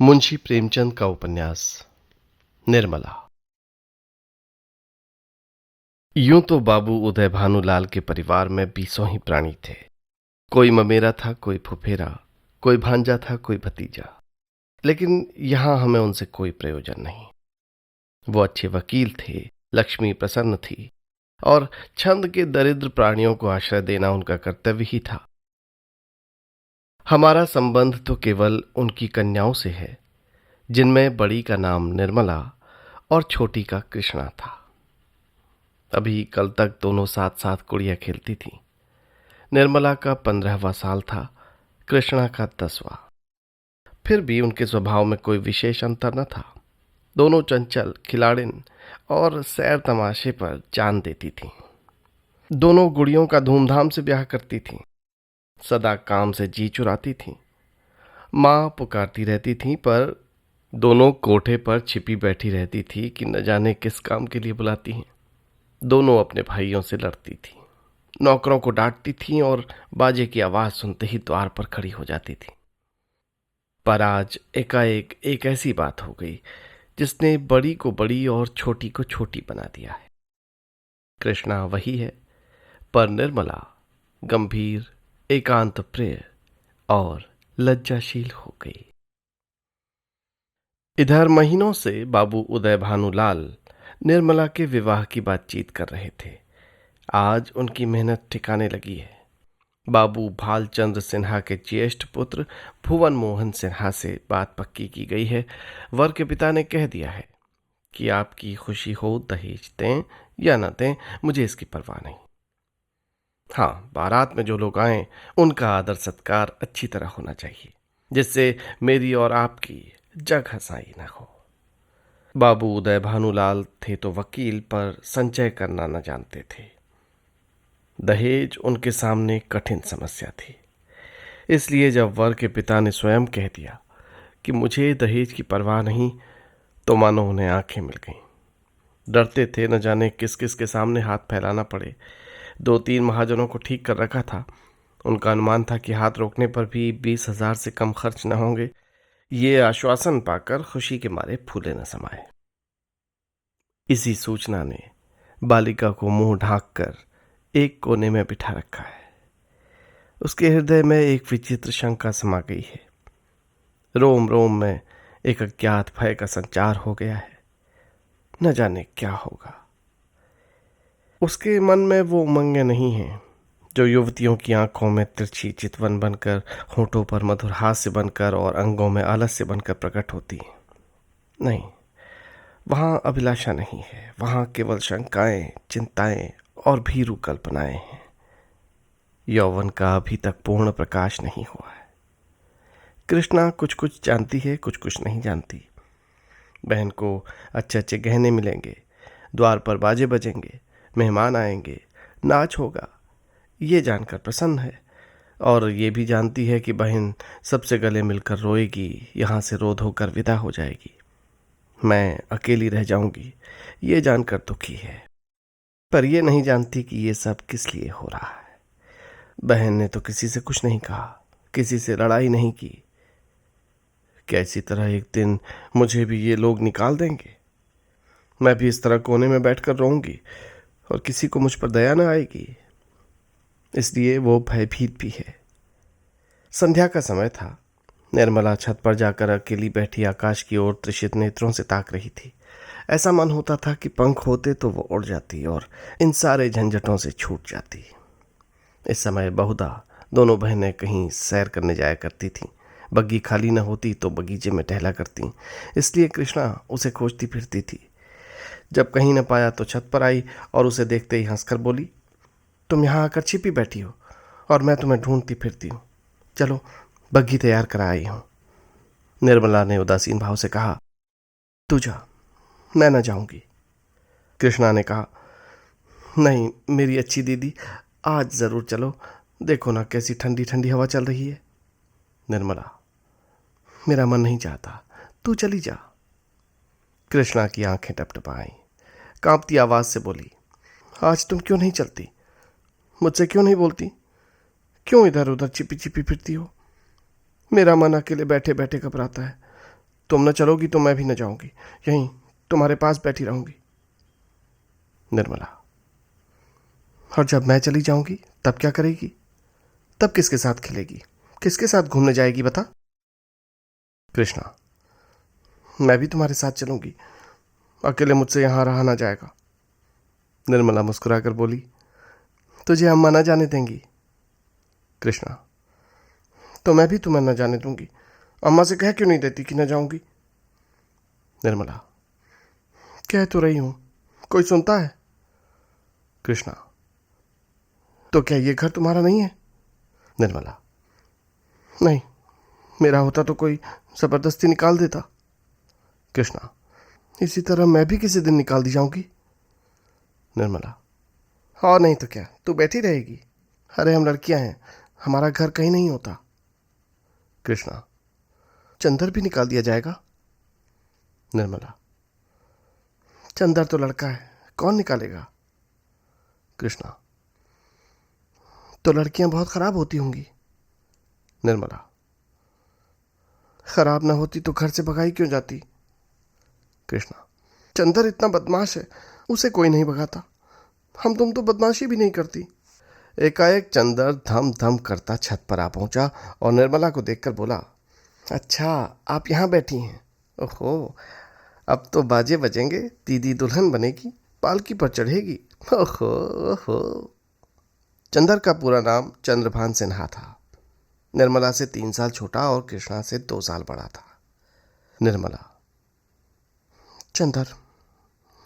मुंशी प्रेमचंद का उपन्यास निर्मला। यूं तो बाबू उदय भानुलाल के परिवार में बीसों ही प्राणी थे। कोई ममेरा था, कोई फुफेरा, कोई भांजा था, कोई भतीजा। लेकिन यहां हमें उनसे कोई प्रयोजन नहीं। वो अच्छे वकील थे, लक्ष्मी प्रसन्न थी और छंद के दरिद्र प्राणियों को आश्रय देना उनका कर्तव्य ही था। हमारा संबंध तो केवल उनकी कन्याओं से है, जिनमें बड़ी का नाम निर्मला और छोटी का कृष्णा था। अभी कल तक दोनों साथ साथ गुड़िया खेलती थीं। निर्मला का 15वां साल था, कृष्णा का 10वां। फिर भी उनके स्वभाव में कोई विशेष अंतर न था। दोनों चंचल, खिलाड़िन और सैर तमाशे पर जान देती थीं। दोनों गुड़ियों का धूमधाम से ब्याह करती थीं। सदा काम से जी चुराती थीं। माँ पुकारती रहती थीं, पर दोनों कोठे पर छिपी बैठी रहती थी कि न जाने किस काम के लिए बुलाती हैं। दोनों अपने भाइयों से लड़ती थीं, नौकरों को डांटती थीं और बाजे की आवाज सुनते ही द्वार पर खड़ी हो जाती थीं। पर आज एकाएक एक ऐसी बात हो गई जिसने बड़ी को बड़ी और छोटी को छोटी बना दिया है। कृष्णा वही है, पर निर्मला गंभीर, एकांत प्रिय और लज्जाशील हो गई। इधर महीनों से बाबू उदय भानुलाल निर्मला के विवाह की बातचीत कर रहे थे। आज उनकी मेहनत ठिकाने लगी है। बाबू भालचंद्र सिन्हा के ज्येष्ठ पुत्र भुवन मोहन सिन्हा से बात पक्की की गई है। वर के पिता ने कह दिया है कि आपकी खुशी हो, दहेज दें या न दें, मुझे इसकी परवाह नहीं। हाँ, बारात में जो लोग आए उनका आदर सत्कार अच्छी तरह होना चाहिए, जिससे मेरी और आपकी जग हंसाई न हो। बाबू उदय भानुलाल थे तो वकील, पर संचय करना न जानते थे। दहेज उनके सामने कठिन समस्या थी। इसलिए जब वर के पिता ने स्वयं कह दिया कि मुझे दहेज की परवाह नहीं, तो मानो उन्हें आंखें मिल गईं। डरते थे न जाने किस किस के सामने हाथ फैलाना पड़े। 2-3 महाजनों को ठीक कर रखा था। उनका अनुमान था कि हाथ रोकने पर भी 20,000 से कम खर्च न होंगे। ये आश्वासन पाकर खुशी के मारे फूले न समाये। इसी सूचना ने बालिका को मुंह ढांक कर एक कोने में बिठा रखा है। उसके हृदय में एक विचित्र शंका समा गई है। रोम रोम में एक अज्ञात भय का संचार हो गया है। न जाने क्या होगा। उसके मन में वो उमंगें नहीं हैं जो युवतियों की आंखों में तिरछी चितवन बनकर, होठों पर मधुर हास्य बनकर और अंगों में आलस्य बनकर प्रकट होती हैं। नहीं, वहां अभिलाषा नहीं है। वहां केवल शंकाएं, चिंताएं और भीरू कल्पनाएं हैं। यौवन का अभी तक पूर्ण प्रकाश नहीं हुआ है। कृष्णा कुछ कुछ जानती है, कुछ कुछ नहीं जानती। बहन को अच्छे अच्छे गहने मिलेंगे, द्वार पर बाजे बजेंगे, मेहमान आएंगे, नाच होगा, ये जानकर प्रसन्न है। और ये भी जानती है कि बहन सबसे गले मिलकर रोएगी, यहाँ से रोध होकर विदा हो जाएगी। मैं अकेली रह जाऊंगी, ये जानकर दुखी है। पर यह नहीं जानती कि ये सब किस लिए हो रहा है। बहन ने तो किसी से कुछ नहीं कहा, किसी से लड़ाई नहीं की। कैसी तरह एक दिन मुझे भी ये लोग निकाल देंगे। मैं भी इस तरह कोने में बैठकर रोऊंगी और किसी को मुझ पर दया न आएगी। इसलिए वो भयभीत भी है। संध्या का समय था। निर्मला छत पर जाकर अकेली बैठी आकाश की ओर त्रिषित नेत्रों से ताक रही थी। ऐसा मन होता था कि पंख होते तो वो उड़ जाती और इन सारे झंझटों से छूट जाती। इस समय बहुधा दोनों बहनें कहीं सैर करने जाया करती थीं। बग्गी खाली न होती तो बगीचे में टहला करती। इसलिए कृष्णा उसे खोजती फिरती थी। जब कहीं न पाया तो छत पर आई और उसे देखते ही हंसकर बोली, तुम यहाँ आकर छिपी बैठी हो और मैं तुम्हें ढूंढती फिरती हूँ। चलो, बग्गी तैयार करा आई हूँ। निर्मला ने उदासीन भाव से कहा, तू जा, मैं न जाऊंगी। कृष्णा ने कहा, नहीं मेरी अच्छी दीदी, आज जरूर चलो। देखो ना कैसी ठंडी ठंडी हवा चल रही है। निर्मला, मेरा मन नहीं चाहता, तू चली जा। कृष्णा की आंखें टपटपाईं। कांपती आवाज से बोली, आज तुम क्यों नहीं चलती? मुझसे क्यों नहीं बोलती? क्यों इधर उधर छिपी छिपी फिरती हो? मेरा मन अकेले बैठे बैठे घबराता है। तुम न चलोगी तो मैं भी न जाऊंगी, यहीं तुम्हारे पास बैठी रहूंगी। निर्मला, और जब मैं चली जाऊंगी तब क्या करेगी? तब किसके साथ खेलेगी, किसके साथ घूमने जाएगी बता? कृष्णा, मैं भी तुम्हारे साथ चलूंगी, अकेले मुझसे यहां रहा ना जाएगा। निर्मला मुस्कुराकर बोली, तुझे अम्मा न जाने देंगी? कृष्णा, तो मैं भी तुम्हें न जाने दूंगी। अम्मा से कह क्यों नहीं देती कि न जाऊंगी? निर्मला, कह तो रही हूं, कोई सुनता है? कृष्णा, तो क्या ये घर तुम्हारा नहीं है? निर्मला, नहीं, मेरा होता तो कोई जबरदस्ती निकाल देता। कृष्णा, इसी तरह मैं भी किसी दिन निकाल दी जाऊंगी। निर्मला, और नहीं तो क्या, तू बैठी रहेगी? अरे हम लड़कियां हैं, हमारा घर कहीं नहीं होता। कृष्णा, चंदर भी निकाल दिया जाएगा? निर्मला, चंदर तो लड़का है, कौन निकालेगा? कृष्णा, तो लड़कियां बहुत खराब होती होंगी। निर्मला, खराब ना होती तो घर से भगाई क्यों जाती? कृष्णा, चंदर इतना बदमाश है, उसे कोई नहीं भगाता। हम तुम तो बदमाशी भी नहीं करती। एकाएक चंदर धम धम करता छत पर आ पहुंचा और निर्मला को देखकर बोला, अच्छा आप यहाँ बैठी हैं? ओहो, अब तो बाजे बजेंगे, दीदी दुल्हन बनेगी, पालकी पर चढ़ेगी। ओहो ओहो। चंदर का पूरा नाम चंद्रभान सिन्हा था। निर्मला से 3 साल छोटा और कृष्णा से 2 साल बड़ा था। निर्मला, चंदर,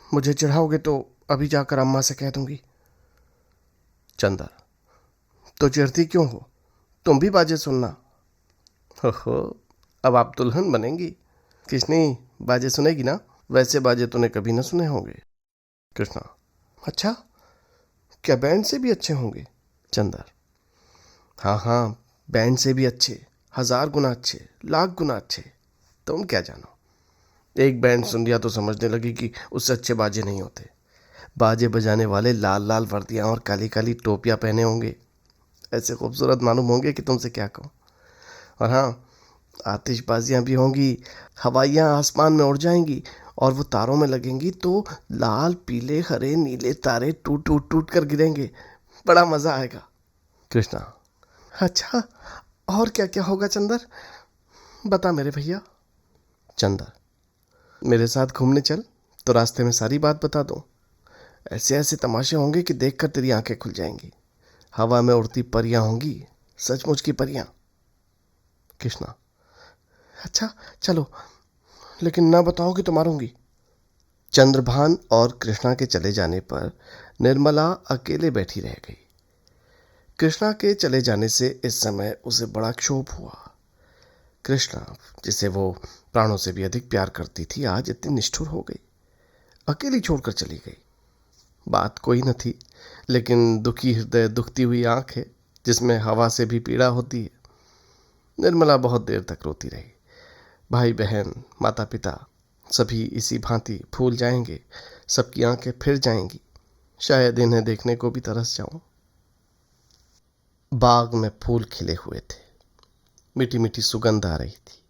मुझे चढ़ाओगे तो अभी जाकर अम्मा से कह दूंगी। चंदर, तो चिढ़ती क्यों हो, तुम भी बाजे सुनना। हो, अब आप दुल्हन बनेंगी, किसनी बाजे सुनेगी ना, वैसे बाजे तूने कभी ना सुने होंगे। कृष्णा, अच्छा, क्या बैंड से भी अच्छे होंगे? चंदर, हाँ हाँ, बैंड से भी अच्छे, 1000 गुना अच्छे, लाख गुना अच्छे। तुम क्या जानो, एक बैंड सुन लिया तो समझने लगी कि उससे अच्छे बाजे नहीं होते। बाजे बजाने वाले लाल लाल वर्दियां और काली काली टोपियां पहने होंगे, ऐसे खूबसूरत मालूम होंगे कि तुमसे क्या कहूँ। और हाँ, आतिशबाजियां भी होंगी, हवाइयाँ आसमान में उड़ जाएंगी और वो तारों में लगेंगी तो लाल पीले हरे नीले तारे टूट टूट टूट कर गिरेंगे, बड़ा मज़ा आएगा। कृष्णा, अच्छा, और क्या क्या होगा चंदर, बता मेरे भैया। चंदर, मेरे साथ घूमने चल तो रास्ते में सारी बात बता दूं। ऐसे ऐसे तमाशे होंगे कि देखकर तेरी आंखें खुल जाएंगी। हवा में उड़ती परियां होंगी, सचमुच की परियां। कृष्णा, अच्छा चलो, लेकिन ना बताओगे तो मारूंगी। चंद्रभान और कृष्णा के चले जाने पर निर्मला अकेले बैठी रह गई। कृष्णा के चले जाने से इस समय उसे बड़ा क्षोभ हुआ। कृष्णा, जिसे वो प्राणों से भी अधिक प्यार करती थी, आज इतनी निष्ठुर हो गई, अकेली छोड़कर चली गई। बात कोई न थी, लेकिन दुखी हृदय दुखती हुई आंख है, जिसमें हवा से भी पीड़ा होती है। निर्मला बहुत देर तक रोती रही। भाई बहन, माता पिता सभी इसी भांति भूल जाएंगे, सबकी आंखें फिर जाएंगी, शायद इन्हें देखने को भी तरस जाऊं। बाग में फूल खिले हुए थे, मीठी मीठी सुगंध आ रही थी।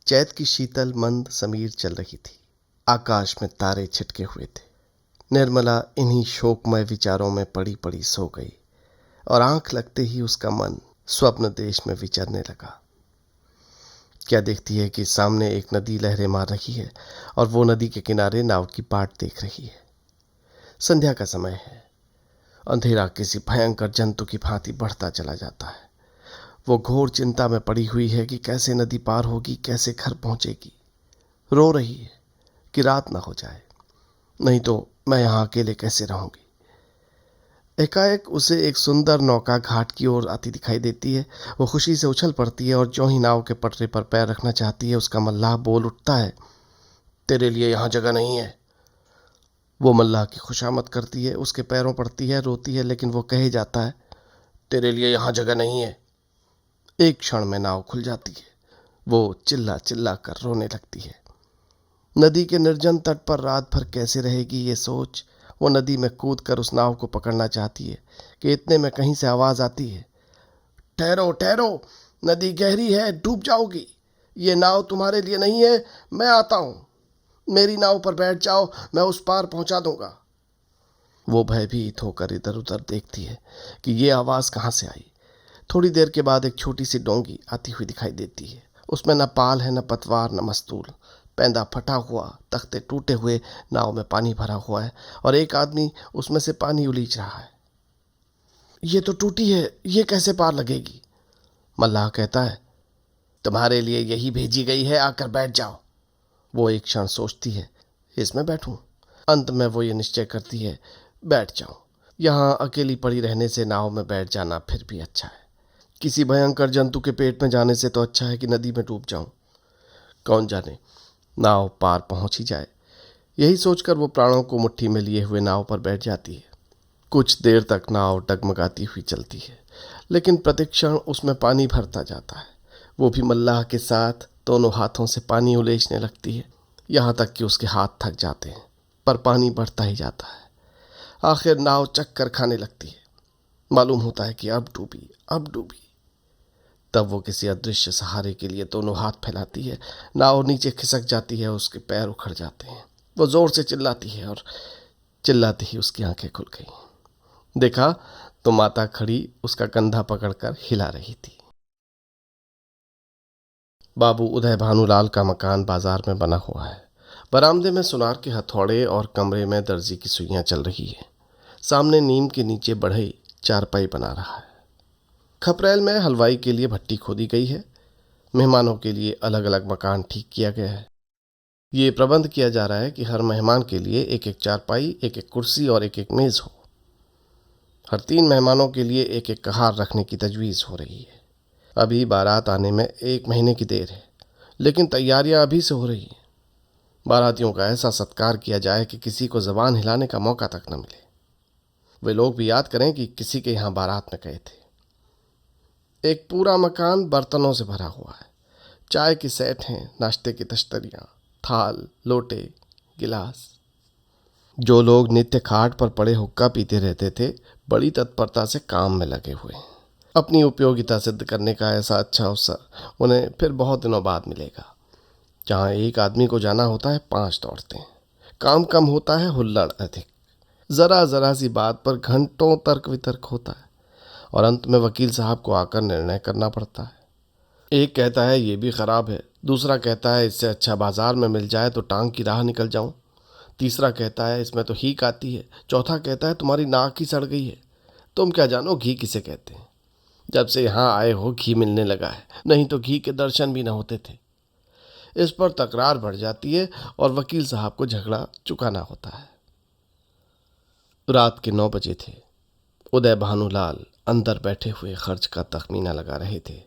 चैत की शीतल मंद समीर चल रही थी। आकाश में तारे छिटके हुए थे। निर्मला इन्हीं शोकमय विचारों में पड़ी पड़ी सो गई और आंख लगते ही उसका मन स्वप्न देश में विचरने लगा। क्या देखती है कि सामने एक नदी लहरें मार रही है और वो नदी के किनारे नाव की बाट देख रही है। संध्या का समय है। अंधेरा किसी भयंकर जंतु की भांति बढ़ता चला जाता है। वो घोर चिंता में पड़ी हुई है कि कैसे नदी पार होगी, कैसे घर पहुंचेगी। रो रही है कि रात ना हो जाए, नहीं तो मैं यहाँ अकेले कैसे रहूंगी। एकाएक उसे एक सुंदर नौका घाट की ओर आती दिखाई देती है। वो खुशी से उछल पड़ती है और ज्यों ही नाव के पटरे पर पैर रखना चाहती है, उसका मल्लाह बोल उठता है, तेरे लिए यहाँ जगह नहीं है। वो मल्लाह की खुशामद करती है, उसके पैरों पड़ती है, रोती है, लेकिन वो कहे जाता है, तेरे लिए यहाँ जगह नहीं है। एक क्षण में नाव खुल जाती है। वो चिल्ला चिल्ला कर रोने लगती है। नदी के निर्जन तट पर रात भर कैसे रहेगी, ये सोच वो नदी में कूद कर उस नाव को पकड़ना चाहती है कि इतने में कहीं से आवाज आती है, ठहरो ठहरो, नदी गहरी है, डूब जाओगी। ये नाव तुम्हारे लिए नहीं है, मैं आता हूं। मेरी नाव पर बैठ जाओ, मैं उस पार पहुंचा दूंगा। वो भयभीत होकर इधर उधर देखती है कि ये आवाज़ कहाँ से आई। थोड़ी देर के बाद एक छोटी सी डोंगी आती हुई दिखाई देती है। उसमें न पाल है, न पतवार, न मस्तूल। पैंदा फटा हुआ, तख्ते टूटे हुए, नाव में पानी भरा हुआ है और एक आदमी उसमें से पानी उलीच रहा है। ये तो टूटी है, ये कैसे पार लगेगी? मल्लाह कहता है, तुम्हारे लिए यही भेजी गई है, आकर बैठ जाओ। वो एक क्षण सोचती है, इसमें बैठूं? अंत में वो ये निश्चय करती है, बैठ जाऊं। यहाँ अकेली पड़ी रहने से नाव में बैठ जाना फिर भी अच्छा है। किसी भयंकर जंतु के पेट में जाने से तो अच्छा है कि नदी में डूब जाऊं। कौन जाने, नाव पार पहुंच ही जाए। यही सोचकर वो प्राणों को मुट्ठी में लिए हुए नाव पर बैठ जाती है। कुछ देर तक नाव डगमगाती हुई चलती है, लेकिन प्रतिक्षण उसमें पानी भरता जाता है। वो भी मल्लाह के साथ दोनों हाथों से पानी उलेचने लगती है, यहाँ तक कि उसके हाथ थक जाते हैं, पर पानी बढ़ता ही जाता है। आखिर नाव चक्कर खाने लगती है। मालूम होता है कि अब डूबी, अब डूबी। तब वो किसी अदृश्य सहारे के लिए दोनों हाथ फैलाती है। नाव नीचे खिसक जाती है, उसके पैर उखड़ जाते हैं। वो जोर से चिल्लाती है और चिल्लाती ही उसकी आंखें खुल गई। देखा तो माता खड़ी उसका कंधा पकड़कर हिला रही थी। बाबू उदय भानुलाल का मकान बाजार में बना हुआ है। बरामदे में सुनार के हथौड़े और कमरे में दर्जी की सुइयां चल रही है। सामने नीम के नीचे बढ़ई चारपाई बना रहा है। खपरेल में हलवाई के लिए भट्टी खोदी गई है। मेहमानों के लिए अलग अलग मकान ठीक किया गया है। ये प्रबंध किया जा रहा है कि हर मेहमान के लिए एक एक चारपाई, एक एक कुर्सी और एक एक मेज हो। हर 3 मेहमानों के लिए एक एक कहार रखने की तजवीज़ हो रही है। अभी बारात आने में 1 महीने की देर है, लेकिन तैयारियां अभी से हो रही हैं। बारातियों का ऐसा सत्कार किया जाए कि किसी को ज़बान हिलाने का मौका तक न मिले। वे लोग भी याद करें कि किसी के यहाँ बारात में गए थे। एक पूरा मकान बर्तनों से भरा हुआ है। चाय की सेट हैं, नाश्ते की तश्तरियाँ, थाल, लोटे, गिलास। जो लोग नित्य खाट पर पड़े हुक्का पीते रहते थे, बड़ी तत्परता से काम में लगे हुए हैं। अपनी उपयोगिता सिद्ध करने का ऐसा अच्छा अवसर उन्हें फिर बहुत दिनों बाद मिलेगा। जहाँ एक आदमी को जाना होता है 5 दौड़ते हैं। काम कम होता है, हुल्लड़ अधिक। ज़रा ज़रा सी बात पर घंटों तर्क वितर्क होता है और अंत में वकील साहब को आकर निर्णय करना पड़ता है। एक कहता है ये भी ख़राब है, दूसरा कहता है इससे अच्छा बाजार में मिल जाए तो टांग की राह निकल जाऊं, तीसरा कहता है इसमें तो हीक आती है, चौथा कहता है तुम्हारी नाक ही सड़ गई है। तुम क्या जानो घी किसे कहते हैं। जब से यहाँ आए हो घी मिलने लगा है, नहीं तो घी के दर्शन भी न होते थे। इस पर तकरार बढ़ जाती है और वकील साहब को झगड़ा चुकाना होता है। रात के 9 बजे थे। उदय भानुलाल अंदर बैठे हुए खर्च का तखमीना लगा रहे थे।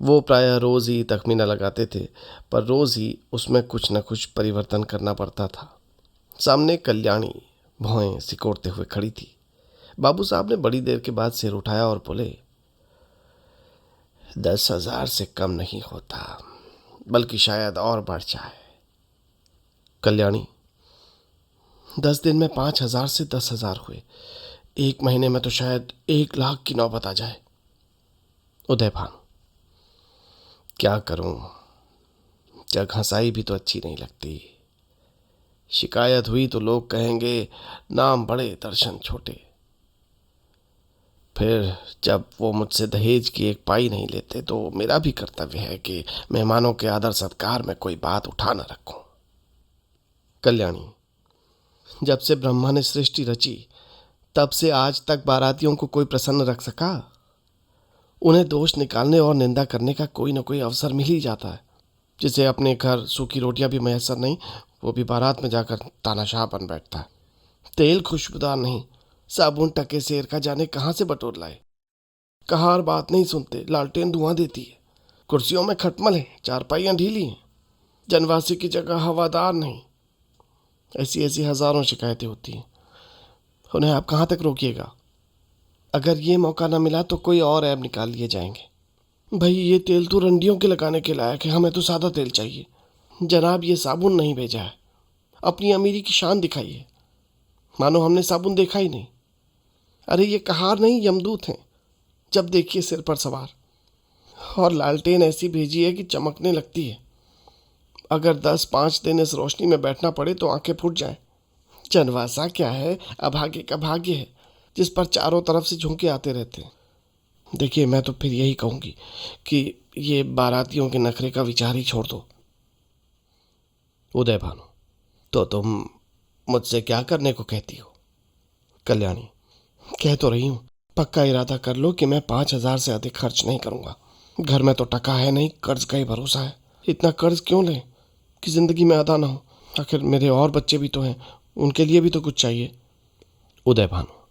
वो प्रायः रोज़ ही तखमीना लगाते थे, पर रोज़ ही उसमें कुछ न कुछ परिवर्तन करना पड़ता था। सामने कल्याणी भौएं सिकोड़ते हुए खड़ी थी। बाबू साहब ने बड़ी देर के बाद सिर उठाया और बोले, 10,000 से कम नहीं होता, बल्कि शायद और बढ़ जाए। कल्याणी, 10 दिन में 5,000 से 10,000 हुए, 1 महीने में तो शायद 1,00,000 की नौबत आ जाए। उदय भानु, क्या करूं, जग हंसाई भी तो अच्छी नहीं लगती। शिकायत हुई तो लोग कहेंगे नाम बड़े दर्शन छोटे। फिर जब वो मुझसे दहेज की 1 पाई नहीं लेते तो मेरा भी कर्तव्य है कि मेहमानों के आदर सत्कार में कोई बात उठा न रखूं। कल्याणी, जब से ब्रह्मा ने सृष्टि रची तब से आज तक बारातियों को कोई प्रसन्न रख सका? उन्हें दोष निकालने और निंदा करने का कोई न कोई अवसर मिल ही जाता है। जिसे अपने घर सूखी रोटियां भी मैसर नहीं, वो भी बारात में जाकर तानाशाह बन बैठता है। तेल खुशबूदार नहीं, साबुन टके सेर का जाने कहाँ से बटोर लाए। कहार बात नहीं सुनते, लालटेन धुआं देती है। कुर्सियों में खटमल है, चारपाइयाँ ढीली हैं, जनवासी की जगह हवादार नहीं। ऐसी ऐसी हजारों शिकायतें होती हैं। उन्हें आप कहाँ तक रोकिएगा? अगर ये मौका ना मिला तो कोई और ऐब निकाल लिए जाएंगे। भाई ये तेल तो रंडियों के लगाने के लायक है, हमें तो सादा तेल चाहिए। जनाब ये साबुन नहीं भेजा है, अपनी अमीरी की शान दिखाइए, मानो हमने साबुन देखा ही नहीं। अरे ये कहार नहीं, यमदूत हैं, जब देखिए सिर पर सवार। और लालटेन ऐसी भेजी है कि चमकने लगती है। अगर 10-5 दिन इस रोशनी में बैठना पड़े तो आंखें फूट जाएं। जनवासा क्या है, अभागे का भाग्य है जिस पर चारों तरफ से झोंके आते रहते हैं। देखिए, मैं तो फिर यही कहूंगी कि ये बारातियों के नखरे का विचार ही छोड़ दो। उदय भानु, तो तुम मुझसे क्या करने को कहती हो? कल्याणी, कह तो रही हूँ, पक्का इरादा कर लो कि मैं 5,000 से अधिक खर्च नहीं करूंगा। घर में तो टका है नहीं, कर्ज का ही भरोसा है। इतना कर्ज क्यों लें कि जिंदगी में अदा ना हो? आखिर मेरे और बच्चे भी तो हैं, उनके लिए भी तो कुछ चाहिए। उदय भानु,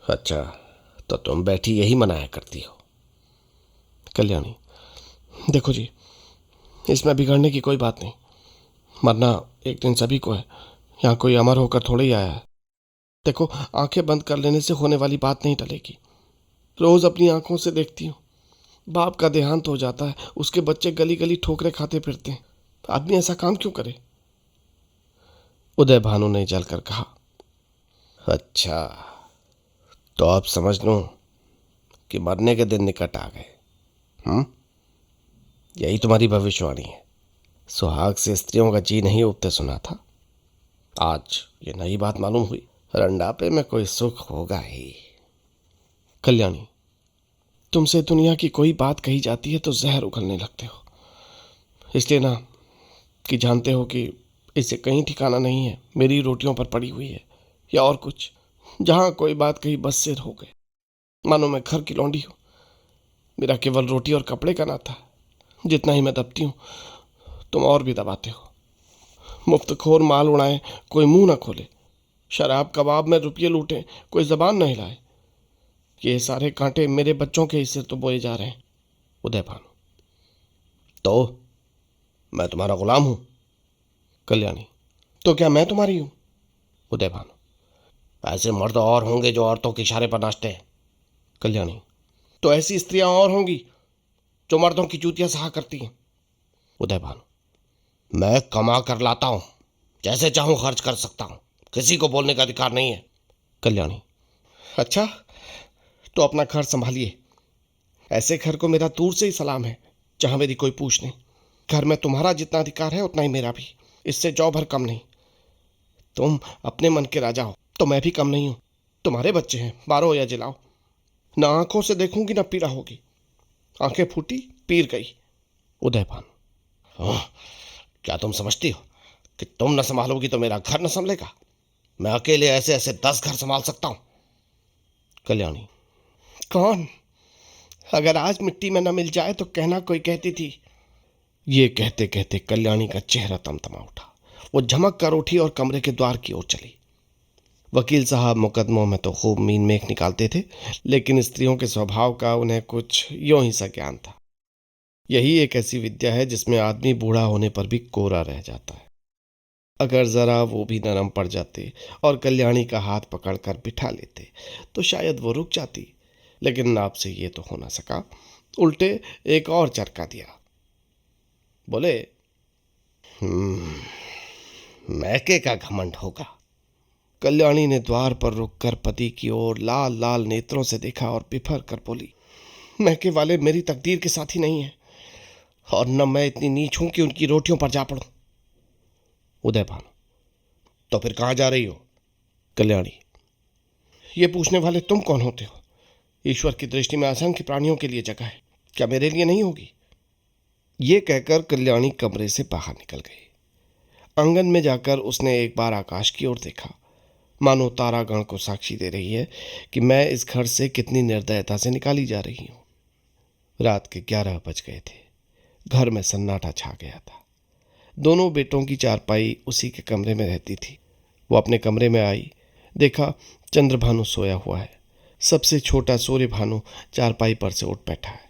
अच्छा, तो तुम बैठी यही मनाया करती हो। कल्याणी, देखो जी, इसमें बिगड़ने की कोई बात नहीं। मरना एक दिन सभी को है, यहाँ कोई अमर होकर थोड़े ही आया है। देखो, आंखें बंद कर लेने से होने वाली बात नहीं टलेगी। रोज अपनी आंखों से देखती हूँ, बाप का देहांत हो जाता है, उसके बच्चे गली गली ठोकरे खाते फिरते हैं। आदमी ऐसा काम क्यों करे? उदय भानु ने जलकर कहा, अच्छा, तो अब समझ लो कि मरने के दिन निकट आ गए। यही तुम्हारी भविष्यवाणी है। सुहाग से स्त्रियों का जी नहीं उठते सुना था, आज ये नई बात मालूम हुई। रंडापे में कोई सुख होगा ही। कल्याणी, तुमसे दुनिया की कोई बात कही जाती है तो जहर उगलने लगते हो। इसलिए ना कि जानते हो कि इसे कहीं ठिकाना नहीं है, मेरी रोटियों पर पड़ी हुई है या और कुछ। जहां कोई बात कही बस सिर हो गए, मानो मैं घर की लौंडी हूं। मेरा केवल रोटी और कपड़े का नाता है। जितना ही मैं दबती हूँ, तुम और भी दबाते हो। मुफ्तखोर माल उड़ाएं, कोई मुंह न खोले। शराब कबाब में रुपये लूटें, कोई जबान न हिलाए। ये सारे कांटे मेरे बच्चों के हिस्से तो बोए जा रहे हैं। उदय भानु, तो मैं तुम्हारा गुलाम हूं? कल्याणी, तो क्या मैं तुम्हारी हूं? उदय भानु, ऐसे मर्द और होंगे जो औरतों के इशारे पर नाचते हैं। कल्याणी, तो ऐसी स्त्रियां और होंगी जो मर्दों की जूतियां सहा करती हैं। उदय भानु, मैं कमा कर लाता हूं, जैसे चाहूं खर्च कर सकता हूं, किसी को बोलने का अधिकार नहीं है। कल्याणी, अच्छा, तो अपना घर संभालिए। ऐसे घर को मेरा दूर से ही सलाम है जहां मेरी कोई पूछ नहीं। घर में तुम्हारा जितना अधिकार है उतना ही मेरा भी, इससे जौ भर कम नहीं। तुम अपने मन के राजा हो तो मैं भी कम नहीं हूं। तुम्हारे बच्चे हैं, मारो या जिलाओ, ना आंखों से देखूंगी ना पीड़ा होगी। आंखें फूटी, पीर गई। उदय भानु, क्या तुम समझती हो कि तुम न संभालोगी तो मेरा घर न संभलेगा? मैं अकेले ऐसे ऐसे 10 घर संभाल सकता हूं। कल्याणी, कौन? अगर आज मिट्टी में न मिल जाए तो कहना कोई कहती थी। ये कहते कहते कल्याणी का चेहरा तमतमा उठा। वो झमक कर उठी और कमरे के द्वार की ओर चली। वकील साहब मुकदमों में तो खूब मीन मेख निकालते थे, लेकिन स्त्रियों के स्वभाव का उन्हें कुछ यूं ही सा ज्ञान था। यही एक ऐसी विद्या है जिसमें आदमी बूढ़ा होने पर भी कोरा रह जाता है। अगर जरा वो भी नरम पड़ जाते और कल्याणी का हाथ पकड़कर बिठा लेते तो शायद वो रुक जाती, लेकिन आपसे ये तो हो ना सका। उल्टे एक और चरका दिया। बोले, मैके का घमंड होगा। कल्याणी ने द्वार पर रुककर पति की ओर लाल लाल नेत्रों से देखा और बिफर कर बोली, मैके वाले मेरी तकदीर के साथी नहीं है, और न मैं इतनी नीच हूं कि उनकी रोटियों पर जा पड़ूं। उदय भानु, तो फिर कहां जा रही हो? कल्याणी, ये पूछने वाले तुम कौन होते हो? ईश्वर की दृष्टि में असंख्य प्राणियों के लिए जगह है, क्या मेरे लिए नहीं होगी? ये कहकर कल्याणी कमरे से बाहर निकल गई। आंगन में जाकर उसने एक बार आकाश की ओर देखा, मानो तारागण को साक्षी दे रही है कि मैं इस घर से कितनी निर्दयता से निकाली जा रही हूं। रात के 11 बज गए थे। घर में सन्नाटा छा गया था। दोनों बेटों की चारपाई उसी के कमरे में रहती थी। वो अपने कमरे में आई, देखा चंद्रभानु सोया हुआ है। सबसे छोटा सूर्य भानु चारपाई पर से उठ बैठा है।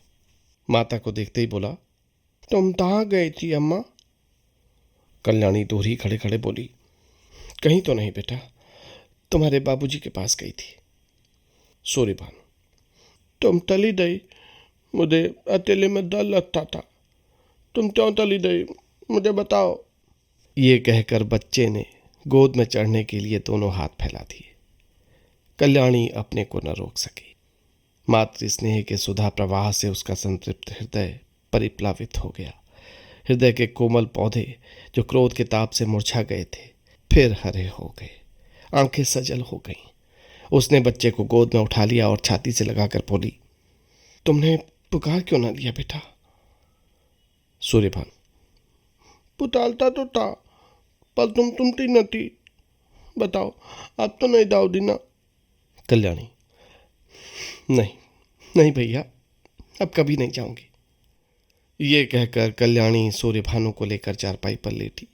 माता को देखते ही बोला, तुम कहाँ गई थी अम्मा? कल्याणी दूर ही खड़े खड़े बोली, कहीं तो नहीं बेटा, तुम्हारे बाबूजी के पास गई थी। सूर्य भानु, तुम चली गई, मुझे अकेले में डर लगता था। तुम क्यों चली गई, मुझे बताओ। ये कहकर बच्चे ने गोद में चढ़ने के लिए दोनों हाथ फैला दिए। कल्याणी अपने को न रोक सकी। मातृ स्नेह के सुधा प्रवाह से उसका संतृप्त हृदय परिप्लावित हो गया। हृदय के कोमल पौधे जो क्रोध के ताप से मुरझा गए थे फिर हरे हो गए, आंखें सजल हो गईं। उसने बच्चे को गोद में उठा लिया और छाती से लगाकर बोली, तुमने पुकार क्यों ना लिया बेटा? सूर्यभान, पुटालता तो था पर तुम तुमती न थी। बताओ, अब तो नहीं दाऊदी ना? कल्याणी, नहीं नहीं भैया, अब कभी नहीं जाऊंगी। ये कहकर कल्याणी सूर्यभानु को लेकर चारपाई पर लेटी।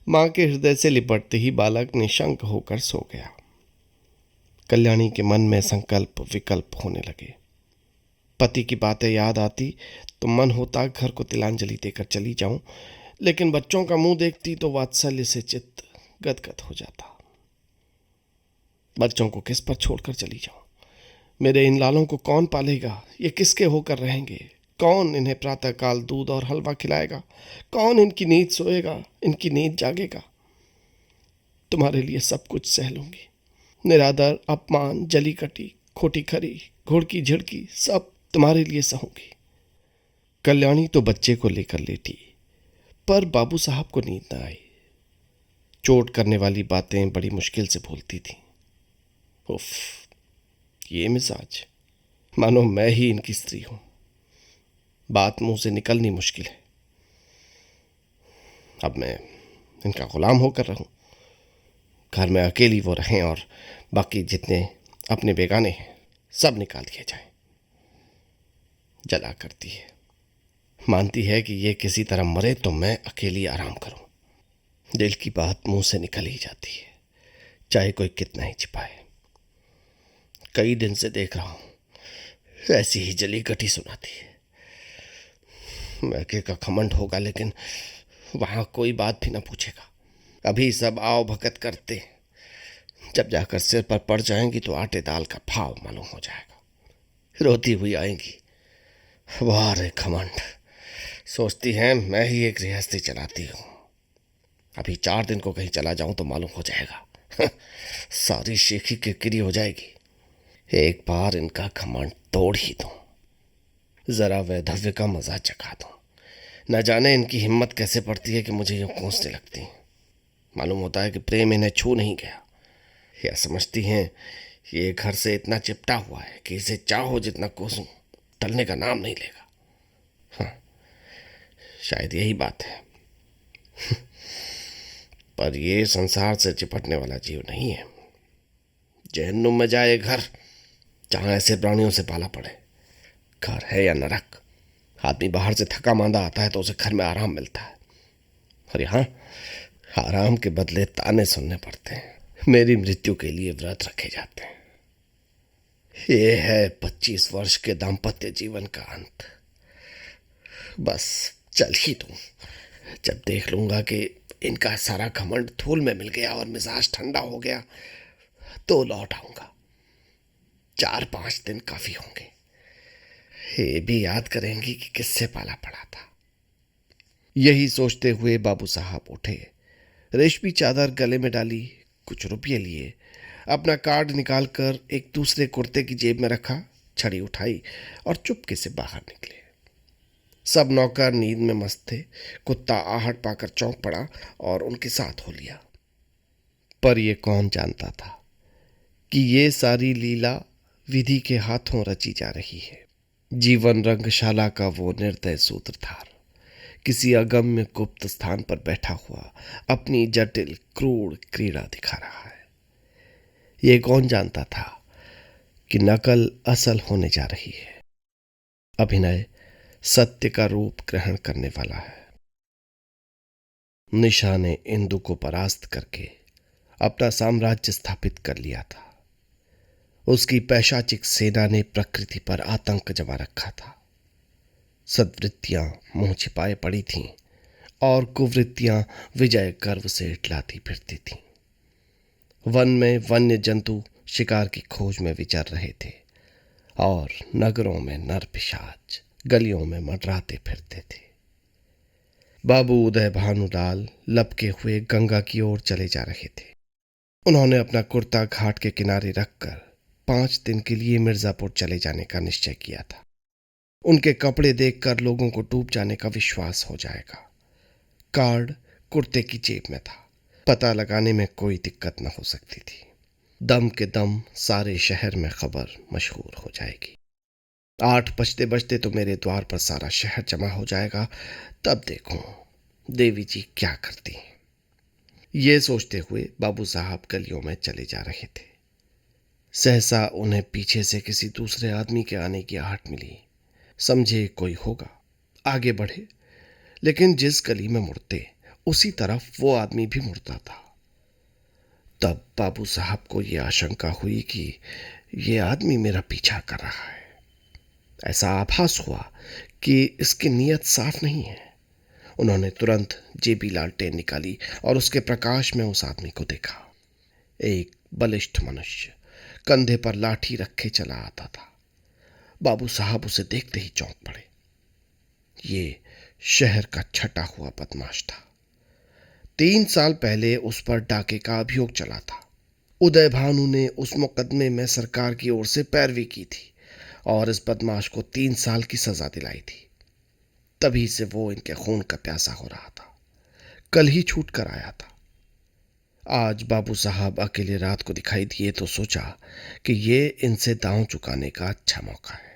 मां के हृदय से लिपटते ही बालक निशंक होकर सो गया। कल्याणी के मन में संकल्प विकल्प होने लगे। पति की बातें याद आती तो मन होता घर को तिलांजलि देकर चली जाऊं, लेकिन बच्चों का मुंह देखती तो वात्सल्य से चित्त गदगद हो जाता। बच्चों को किस पर छोड़कर चली जाऊं? मेरे इन लालों को कौन पालेगा? ये किसके होकर रहेंगे? कौन इन्हें प्रातःकाल दूध और हलवा खिलाएगा? कौन इनकी नींद सोएगा, इनकी नींद जागेगा? तुम्हारे लिए सब कुछ सह लूंगी। निरादर, अपमान, जली कटी, खोटी खरी, घुड़की झिड़की सब तुम्हारे लिए सहूंगी। कल्याणी तो बच्चे को लेकर लेटी, पर बाबू साहब को नींद न आई। चोट करने वाली बातें बड़ी मुश्किल से भूलती थी। उफ, ये मिजाज, मानो मैं ही इनकी स्त्री हूं। बात मुंह से निकलनी मुश्किल है। अब मैं इनका गुलाम होकर रहूं। घर में अकेली वो रहें और बाकी जितने अपने बेगाने हैं सब निकाल दिए जाएं। जला करती है, मानती है कि ये किसी तरह मरे तो मैं अकेली आराम करूं। दिल की बात मुंह से निकल ही जाती है, चाहे कोई कितना ही छिपाए। कई दिन से देख रहा हूं ऐसी ही जली कटी सुनाती है। मैके का घमंड होगा, लेकिन वहां कोई बात भी ना पूछेगा। अभी सब आओ भगत करते, जब जाकर सिर पर पड़ जाएंगी तो आटे दाल का भाव मालूम हो जाएगा। रोती हुई आएंगी, वाह रे घमंड, सोचती हैं मैं ही एक गृहस्थी चलाती हूं। अभी 4 दिन को कहीं चला जाऊं तो मालूम हो जाएगा। सारी शेखी किरकिरी हो जाएगी। एक बार इनका घमंड तोड़ ही दूं, जरा वैधव्य का मजा चखा दूं। न जाने इनकी हिम्मत कैसे पड़ती है कि मुझे यूं कोसने लगती। मालूम होता है कि प्रेम इन्हें छू नहीं गया। या समझती हैं ये घर से इतना चिपटा हुआ है कि इसे चाहो जितना कोसूं टलने का नाम नहीं लेगा। हाँ, शायद यही बात है। पर ये संसार से चिपटने वाला जीव नहीं है। जहन्नुम में जाए घर, जहां ऐसे प्राणियों से पाला पड़े। घर है या नरक, आदमी बाहर से थका मांदा आता है तो उसे घर में आराम मिलता है, और यहाँ आराम के बदले ताने सुनने पड़ते हैं। मेरी मृत्यु के लिए व्रत रखे जाते हैं। ये है 25 वर्ष के दाम्पत्य जीवन का अंत। बस चल ही दूं। जब देख लूंगा कि इनका सारा घमंड धूल में मिल गया और मिजाज ठंडा हो गया तो लौट आऊंगा। 4-5 दिन काफी होंगे। ये भी याद करेंगी कि किससे पाला पड़ा था। यही सोचते हुए बाबू साहब उठे, रेशमी चादर गले में डाली, कुछ रुपये लिए, अपना कार्ड निकालकर एक दूसरे कुर्ते की जेब में रखा, छड़ी उठाई और चुपके से बाहर निकले। सब नौकर नींद में मस्त थे। कुत्ता आहट पाकर चौंक पड़ा और उनके साथ हो लिया। पर यह कौन जानता था कि ये सारी लीला विधि के हाथों रची जा रही है। जीवन रंगशाला का वो निर्दय सूत्रधार किसी अगम्य गुप्त स्थान पर बैठा हुआ अपनी जटिल क्रूर क्रीड़ा दिखा रहा है। ये कौन जानता था कि नकल असल होने जा रही है, अभिनय सत्य का रूप ग्रहण करने वाला है। निशा ने इंदु को परास्त करके अपना साम्राज्य स्थापित कर लिया था। उसकी पैशाचिक सेना ने प्रकृति पर आतंक जमा रखा था। सद्वृत्तियां मुंह छिपाए पड़ी थीं और कुवृत्तियां विजय गर्व से इटलाती फिरती थीं। वन में वन्य जंतु शिकार की खोज में विचर रहे थे और नगरों में नर पिशाच गलियों में मंडराते फिरते थे। बाबू उदय भानुलाल लपके हुए गंगा की ओर चले जा रहे थे। उन्होंने अपना कुर्ता घाट के किनारे रखकर 5 दिन के लिए मिर्जापुर चले जाने का निश्चय किया था। उनके कपड़े देखकर लोगों को डूब जाने का विश्वास हो जाएगा। कार्ड कुर्ते की जेब में था। पता लगाने में कोई दिक्कत न हो सकती थी। दम के दम सारे शहर में खबर मशहूर हो जाएगी। 8 बजते बजते तो मेरे द्वार पर सारा शहर जमा हो जाएगा। तब देखूं देवी जी क्या करती हैं। ये सोचते हुए बाबू साहब गलियों में चले जा रहे थे। सहसा उन्हें पीछे से किसी दूसरे आदमी के आने की आहट मिली। समझे कोई होगा, आगे बढ़े, लेकिन जिस गली में मुड़ते उसी तरफ वो आदमी भी मुड़ता था। तब बाबू साहब को यह आशंका हुई कि ये आदमी मेरा पीछा कर रहा है। ऐसा आभास हुआ कि इसकी नीयत साफ नहीं है। उन्होंने तुरंत जेबी लालटेन निकाली और उसके प्रकाश में उस आदमी को देखा। एक बलिष्ठ मनुष्य कंधे पर लाठी रखे चला आता था। बाबू साहब उसे देखते ही चौंक पड़े। ये शहर का छटा हुआ बदमाश था। 3 साल पहले उस पर डाके का अभियोग चला था। उदय भानु ने उस मुकदमे में सरकार की ओर से पैरवी की थी और इस बदमाश को 3 साल की सजा दिलाई थी। तभी से वो इनके खून का प्यासा हो रहा था। कल ही छूट कर आया था। आज बाबू साहब अकेले रात को दिखाई दिए तो सोचा कि ये इनसे दांव चुकाने का अच्छा मौका है।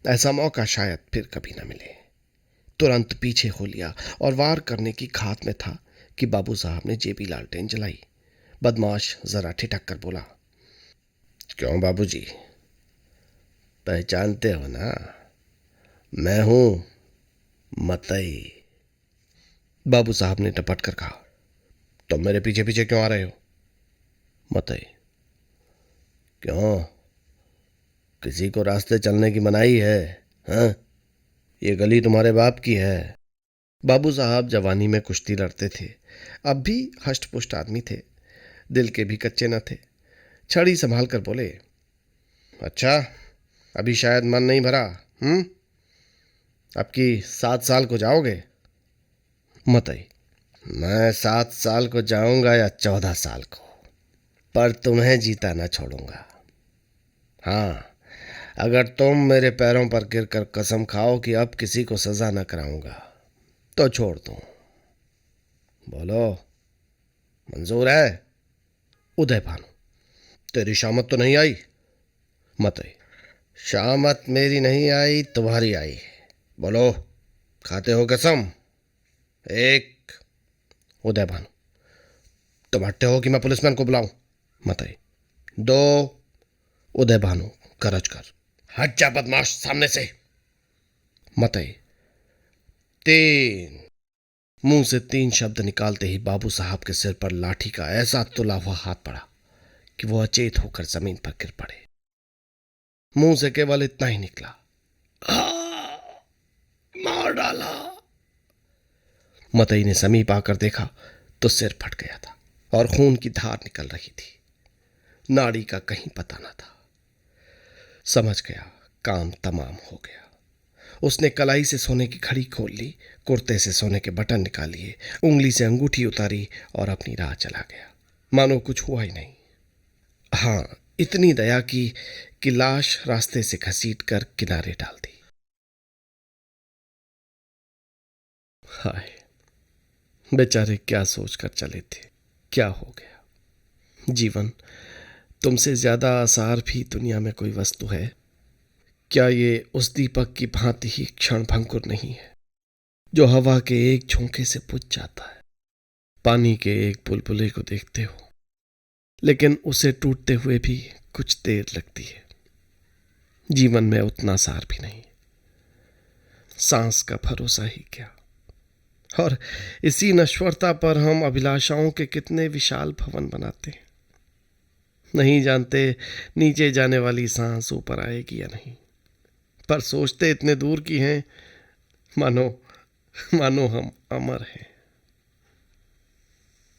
ऐसा मौका शायद फिर कभी न मिले। तुरंत पीछे हो लिया और वार करने की घात में था कि बाबू साहब ने जेबी लालटेन जलाई। बदमाश जरा ठिठक कर बोला, क्यों बाबूजी, पहचानते हो ना? मैं हूं मतई। बाबू साहब ने टपट कर कहा, तुम मेरे पीछे पीछे क्यों आ रहे हो? मतई, क्यों, किसी को रास्ते चलने की मनाही है? हाँ, ये गली तुम्हारे बाप की है। बाबू साहब जवानी में कुश्ती लड़ते थे। अब भी हष्ट पुष्ट आदमी थे, दिल के भी कच्चे न थे। छड़ी संभाल कर बोले, अच्छा, अभी शायद मन नहीं भरा। अब की 7 साल को जाओगे? मतई, मैं 7 साल को जाऊंगा या 14 साल को, पर तुम्हें जीता न छोड़ूंगा। हाँ, अगर तुम मेरे पैरों पर गिरकर कसम खाओ कि अब किसी को सजा न कराऊंगा तो छोड़ दूं। बोलो, मंजूर है? उदय भानु, तेरी शामत तो नहीं आई? मतई, शामत मेरी नहीं आई, तुम्हारी आई। बोलो, खाते हो कसम? 1। उदय भानु, तुम हटते हो कि मैं पुलिसमैन को बुलाऊं? मतई, 2। उदय भानु गरज कर, हट जा बदमाश सामने से। मतई, 3। मुंह से 3 शब्द निकालते ही बाबू साहब के सिर पर लाठी का ऐसा तुला हुआ हाथ पड़ा कि वो अचेत होकर जमीन पर गिर पड़े। मुंह से केवल इतना ही निकला, मार डाला। मतई ने समीप आकर देखा तो सिर फट गया था और खून की धार निकल रही थी। नाड़ी का कहीं पता न था। समझ गया काम तमाम हो गया। उसने कलाई से सोने की घड़ी खोल ली, कुर्ते से सोने के बटन निकाल लिए, उंगली से अंगूठी उतारी और अपनी राह चला गया, मानो कुछ हुआ ही नहीं। हाँ, इतनी दया की कि लाश रास्ते से घसीट कर किनारे डाल दी। हाय, बेचारे क्या सोचकर चले थे, क्या हो गया। जीवन तुमसे ज्यादा आसार भी दुनिया में कोई वस्तु है? क्या ये उस दीपक की भांति ही क्षण भंगुर नहीं है जो हवा के एक झोंके से बुझ जाता है? पानी के एक बुलबुले को देखते हो, लेकिन उसे टूटते हुए भी कुछ देर लगती है। जीवन में उतना सार भी नहीं, सांस का भरोसा ही क्या। और इसी नश्वरता पर हम अभिलाषाओं के कितने विशाल भवन बनाते हैं। नहीं जानते नीचे जाने वाली सांस ऊपर आएगी या नहीं, पर सोचते इतने दूर की हैं मानो मानो हम अमर हैं।